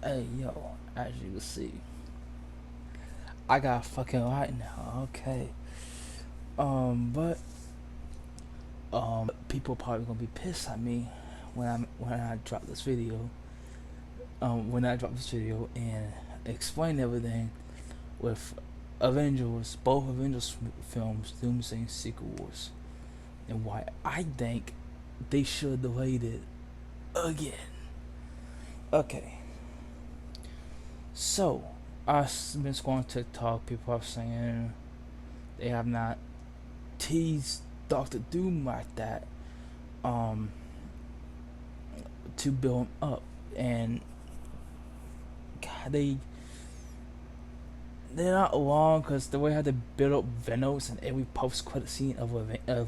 Hey yo, as you can see, I got fucking light now. Okay. But people probably gonna be pissed at me when I drop this video. When I drop this video and explain everything with Avengers, both Avengers films, Doomsday and Secret Wars, and why I think they should delay it again. Okay. So I've been scrolling TikTok. People are saying they have not teased Doctor Doom like that, um, to build him up, and God, they're not long because the way how they build up Venos in every post credit scene of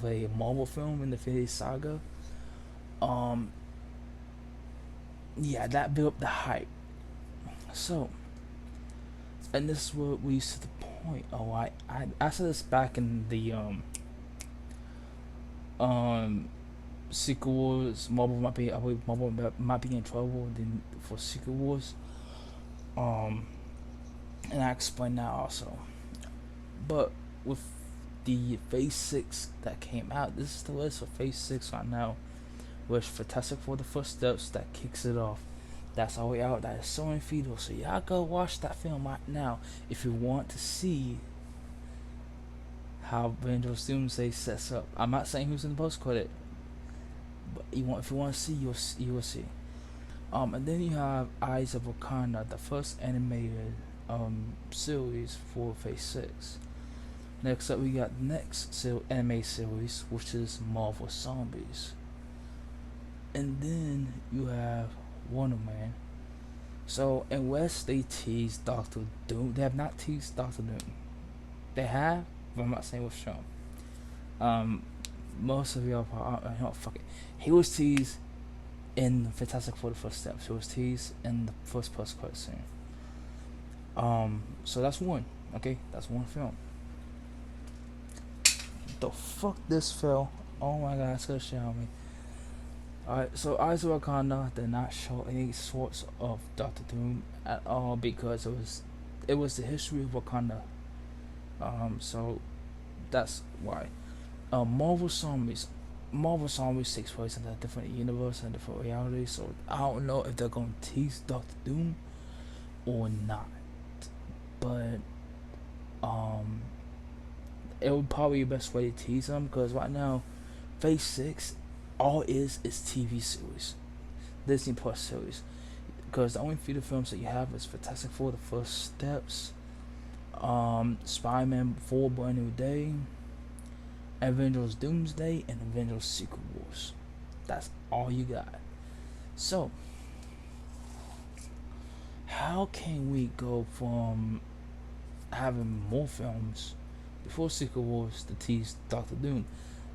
a Marvel film in the Infinity Saga, um, yeah, that built up the hype. So, and this is what we used to the point. Oh, I said this back in the um Secret Wars. Marvel might be, I believe Marvel might be in trouble then for Secret Wars. Um, and I explained that also. But with the Phase 6 that came out, this is the list for Phase 6 right now, which Fantastic Four: The Footsteps that kicks it off. That's all way out. That is so in fetal. So y'all go watch that film right now if you want to see how Avengers Doomsday sets up. I'm not saying who's in the post credit, but if you want to see, you will see. And then you have Eyes of Wakanda, the first animated series for Phase 6. Next up, we got the next anime series, which is Marvel Zombies. And then you have Wonder Man. So, unless they tease Doctor Doom, they have not teased Doctor Doom. They have, but I'm not saying which show. Most of y'all probably, fuck it. He was teased in Fantastic Four: The Footsteps. He was teased in the first post-credit scene. So that's one. Okay, that's one film. The fuck this fell? Oh my god, it's gonna show me. Alright, so Eyes of Wakanda did not show any sorts of Doctor Doom at all because it was the history of Wakanda. So that's why. Marvel Zombies takes place in a different universe and different reality, so I don't know if they're gonna tease Doctor Doom or not. But it would probably be the best way to tease them because right now, Phase 6, all is TV series, Disney Plus series. Because the only feature films that you have is Fantastic Four: The First Steps, Spider-Man 4: Brand New Day, Avengers Doomsday, and Avengers Secret Wars. That's all you got. So, how can we go from having more films before Secret Wars to tease Doctor Doom?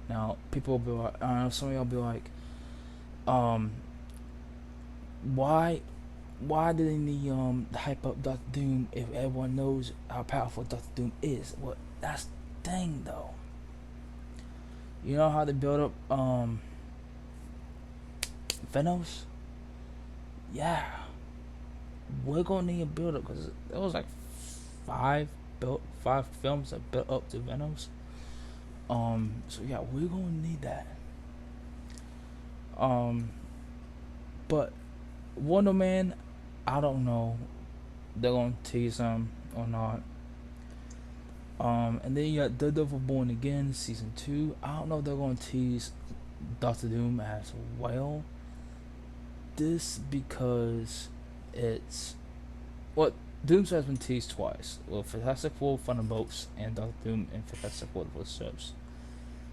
Now, people will be like, some of y'all be like, why do they need to hype up Doctor Doom if everyone knows how powerful Doctor Doom is? Well, that's the thing though. You know how they build up Venos? Yeah, we're gonna need a build up because there was like five films that built up to Venos. So yeah, we're gonna need that. But Wonder Man, I don't know, they're gonna tease him or not. And then you got Daredevil Born Again season 2. I don't know if they're gonna tease Doctor Doom as well. This because it's what Doomsday has been teased twice. Well, Fantastic Four: Thunderbolts and Doctor Doom and Fantastic Four: The Footsteps.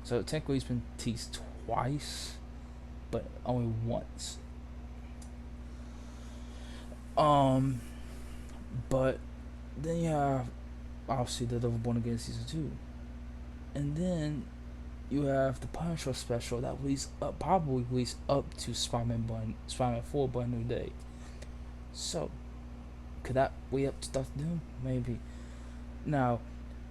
So technically, he's been teased twice, but only once. But then you have obviously the Devil Born Again season 2, and then you have the Punisher special that probably release up to Spider-Man 4: Brand New Day. So could that way up to Doctor Doom? Maybe. Now,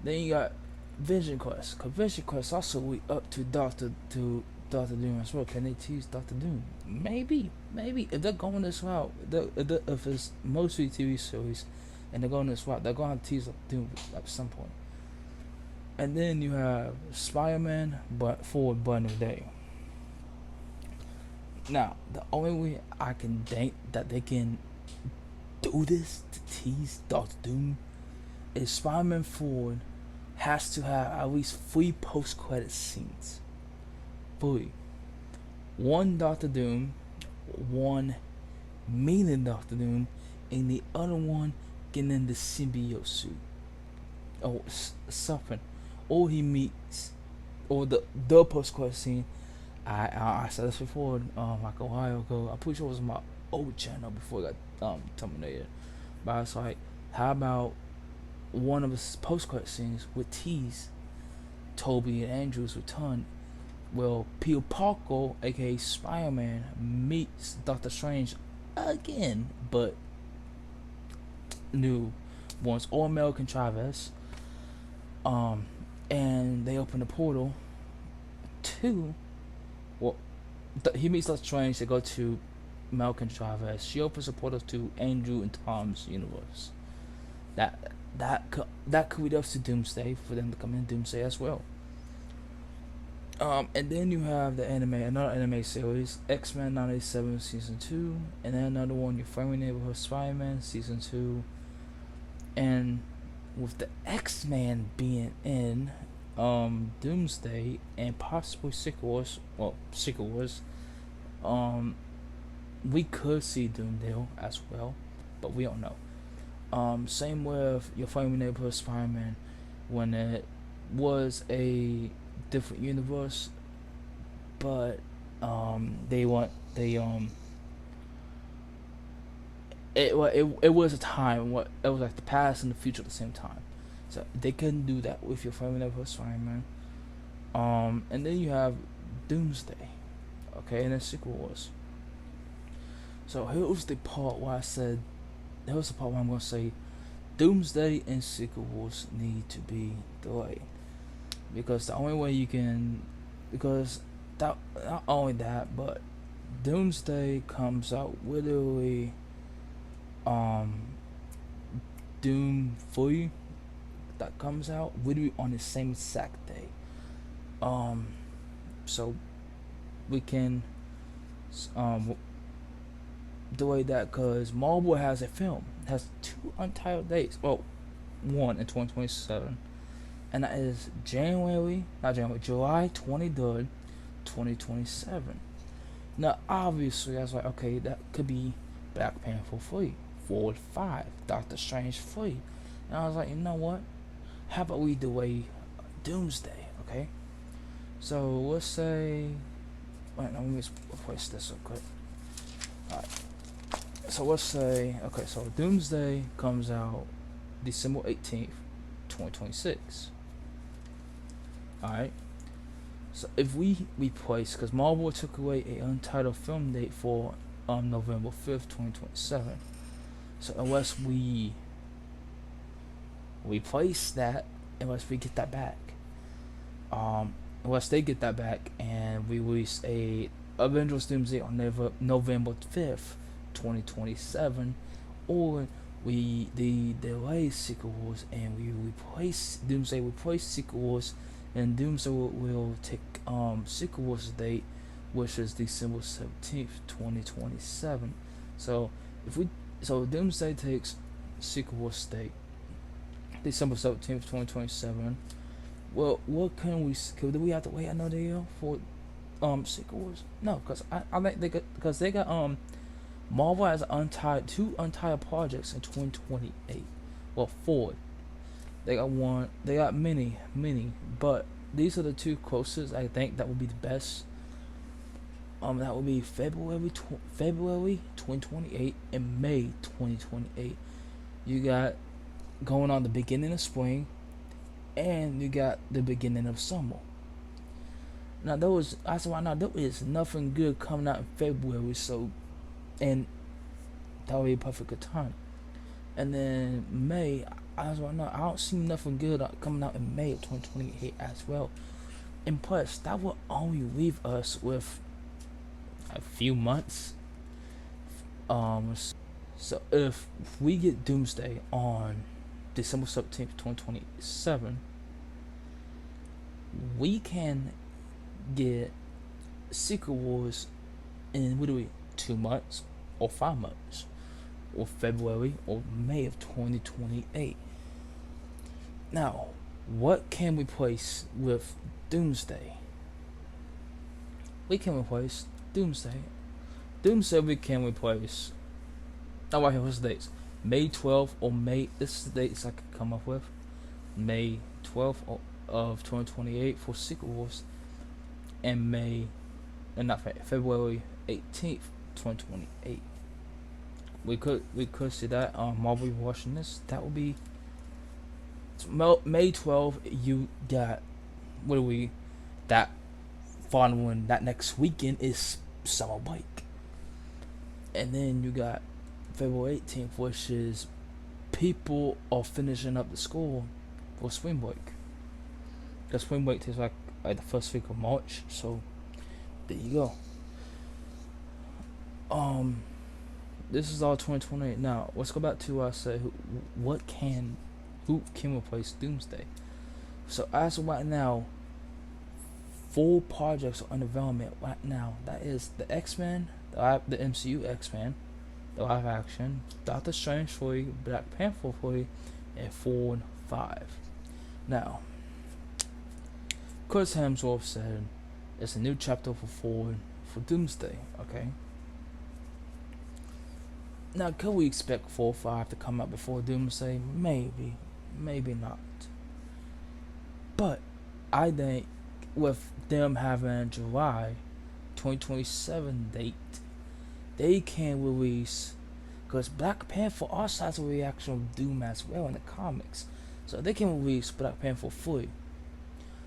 then you got Vision Quest. Cause Vision also way up to Doctor Doom as well. Can they tease Doctor Doom? Maybe. maybe if they're going this route, if it's mostly TV series, and they're going this route, they're going to tease up Doom at some point. And then you have Spider-Man, but for Brand New Day. Now, the only way I can think that they can do this to tease Doctor Doom is Spider-Man Forward has to have at least 3 post-credit scenes. 3. One Doctor Doom, one meeting Doctor Doom, and the other one getting in the symbiote suit. Or something. Or he meets, or the post-credit scene. I said this before, like a while ago. I'm pretty sure it was my old channel before it got terminated. But I was like, how about one of his post-credit scenes with tease Toby and Andrew's return? Well, Peter Parker, aka Spider-Man, meets Doctor Strange again, but new ones, all American Travis. And they open the portal to, well, he meets Doctor Strange. They go to Malcolm Travis. She opens a portal to Andrew and Tom's universe. That could be up to Doomsday for them to come in Doomsday as well. And then you have the another anime series, X-Men 97 season 2, and then another one, Your Friendly Neighborhood Spider-Man season 2, and with the X-Men being in Doomsday and possibly Secret Wars, we could see Doomsday as well, but we don't know. Same with Your Friendly Neighborhood Spider-Man, when it was a different universe, but it was a time, it was like the past and the future at the same time, so they couldn't do that with Your Friendly Neighborhood Spider-Man. And then you have Doomsday, okay, and then Secret Wars. So here's the part where I'm gonna say Doomsday and Secret Wars need to be delayed, because the only way you can, because that, not only that, but Doomsday comes out literally Doom 3 that comes out literally on the same exact day. So we can delay that, because Marvel has a film, it has 2 untitled dates. Well, one in 2027, and that is July 23rd, 2027. Now, obviously, I was like, okay, that could be Black Panther 3, Forward 5, Doctor Strange 3. And I was like, you know what? How about we delay Doomsday, okay? So, let's say... Wait, let me replace this real quick. Alright. So, let's say... Okay, so Doomsday comes out December 18th, 2026. Alright. So, if we replace... Because Marvel took away an untitled film date for November 5th, 2027. So, unless we replace that, unless we get that back, unless they get that back and we release a Avengers Doomsday on November 5th, 2027, or we delay Secret Wars and we replace Doomsday, Secret Wars, and Doomsday will take Secret Wars date, which is December 17th, 2027. So Doomsday takes Secret Wars date December 17th, 2027. Well, what can we? Do we have to wait another year for Secret Wars? No, because I think they got Marvel has two untitled projects in 2028. Well, 4. They got one. They got many, but these are the 2 closest. I think that would be the best. That would be February 2028 and May 2028. You got going on the beginning of spring, and you got the beginning of summer. Now there is nothing good coming out in February, so, and that would be a perfect good time. And then May, I don't see nothing good coming out in May of 2028 as well. And plus, that will only leave us with a few months So if we get Doomsday on December 17th, 2027, we can get Secret Wars in, what do we, 2 months or 5 months, or February or May of 2028. Now, what can we place with Doomsday? We can replace Doomsday. Doomsday we can replace. Oh, right here, what's the dates? May 12th or May. This is the dates I could come up with. May 12th of 2028 for Secret Wars, and February 18th, 2028. We could see that while we watching this. That would be May 12th. You got, what do we, that following that next weekend is summer break, and then you got February 18th, which is people are finishing up the school for spring break. Because spring break takes like the first week of March, so there you go. This is all 2028. Now let's go back to who can replace Doomsday. So as of right now, 4 projects are under development right now. That is the X-Men, the MCU X-Men, the live action, Doctor Strange 3, Black Panther 3, and 4 and 5. Now, Chris Hemsworth said it's a new chapter for Doomsday. Okay. Now, could we expect 4 or 5 to come out before Doomsday? Maybe, maybe not. But I think with them having July 2027 date, they can release, because Black Panther also has a reaction of Doom as well in the comics, so they can release Black Panther 3.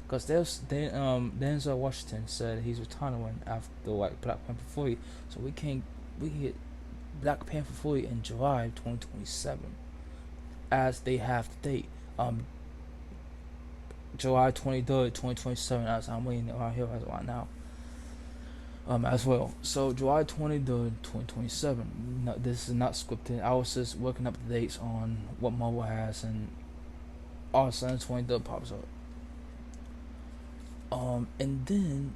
Because Denzel Washington said he's retiring after like Black Panther 3, so we can get Black Panther 3 in July 2027, as they have the date. July 23rd, 2027, as I'm waiting around here right now. As well. So July 23rd, 2027. No, this is not scripted. I was just working up the dates on what Marvel has, and all of a sudden 23rd pops up. And then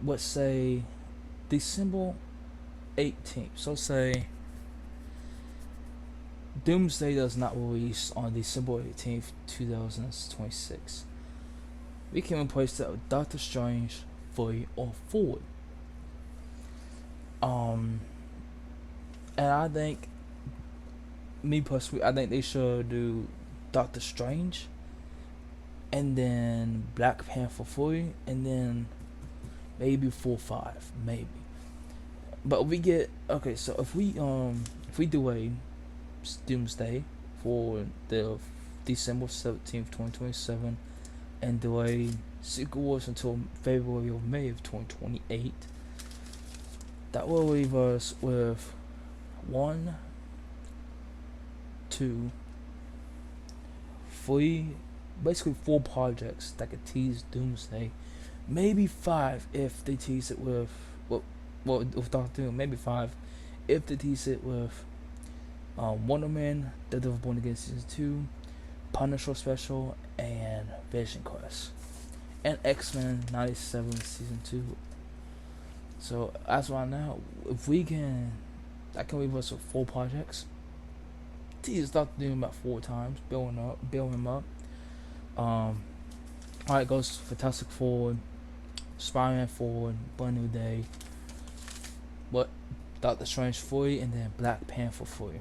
let's say December 18th. So say Doomsday does not release on December 18th, 2026. We can replace that with Doctor Strange 3 or 4. And I think, me personally, I think they should do Doctor Strange, and then Black Panther 3, and then maybe 4-5, maybe. But we get, okay, so if we do a Doomsday for the December 17th, 2027, and delay Secret Wars until February or May of 2028, that will leave us with 1, 2, 3, basically 4 projects that could tease Doomsday. Maybe 5 if they tease it with with Doctor Doom. Maybe 5 if they tease it with Wonder Man, The Devil Born Again Season 2, Punisher Special, and Vision Quest, and X-Men 97 Season 2. So as right now, if we can, that can leave us with 4 projects. Tease Doctor Doom about 4 times, build him up. Alright, goes Fantastic Four, Spider-Man 4, Brand New Day, but Doctor Strange 3, and then Black Panther 3.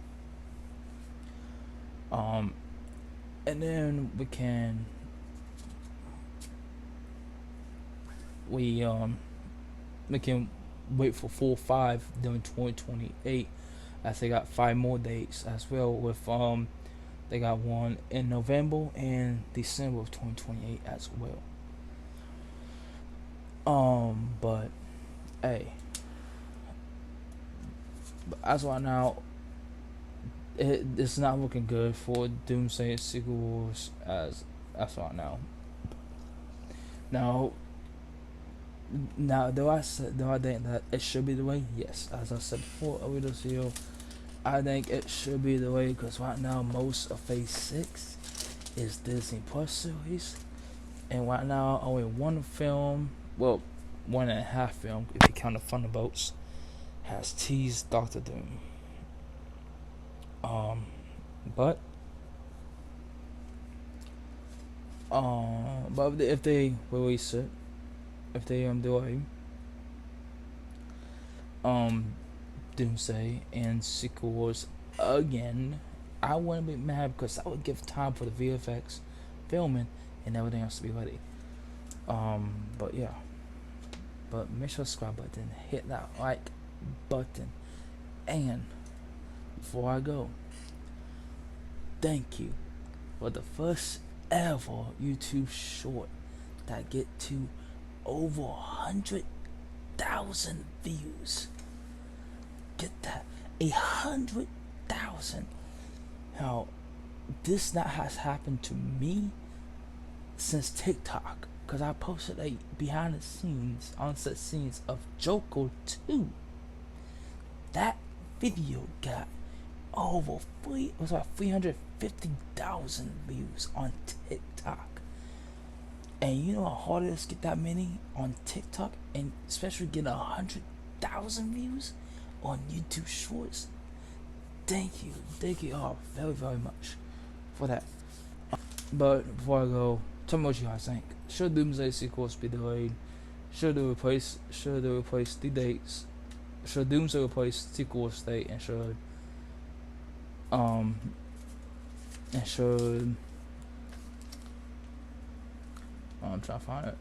And then we can wait for 4 or 5 during 2028, as they got 5 more dates as well. With they got one in November and December of 2028 as well. But hey, as right now, it's not looking good for Doomsday and Secret Wars as right now. Now, Now, do I think that it should be the way? Yes, as I said before, a little CEO, I think it should be the way because right now most of Phase 6 is Disney Plus series, and right now only one film, well, 1.5 film if you count the Thunderbolts, has teased Doctor Doom. Um, but if they release it, if they delay um Doomsday and sequels again, I wouldn't be mad because that would give time for the VFX filming and everything else to be ready. But yeah, but make sure to subscribe button, hit that like button, and before I go, thank you for the first ever YouTube short that get to over 100,000 views. Get that, 100,000. Now, this not has happened to me since TikTok, because I posted a behind the scenes, on set scenes of Joker 2. That video got over 350,000 views on TikTok. And you know how hard it is to get that many on TikTok, and especially getting 100,000 views on YouTube Shorts. Thank you all very, very much for that. But before I go, tell me what you guys think. Should Doomsday sequels be delayed? Should they replace the dates? Should Doomsday replace sequels date? And should I'm trying to find it.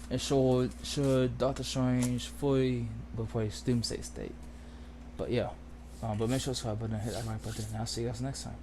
And should Doctor Strange fully replace Doomsday State? But yeah, but make sure to subscribe button and hit that like button. And I'll see you guys next time.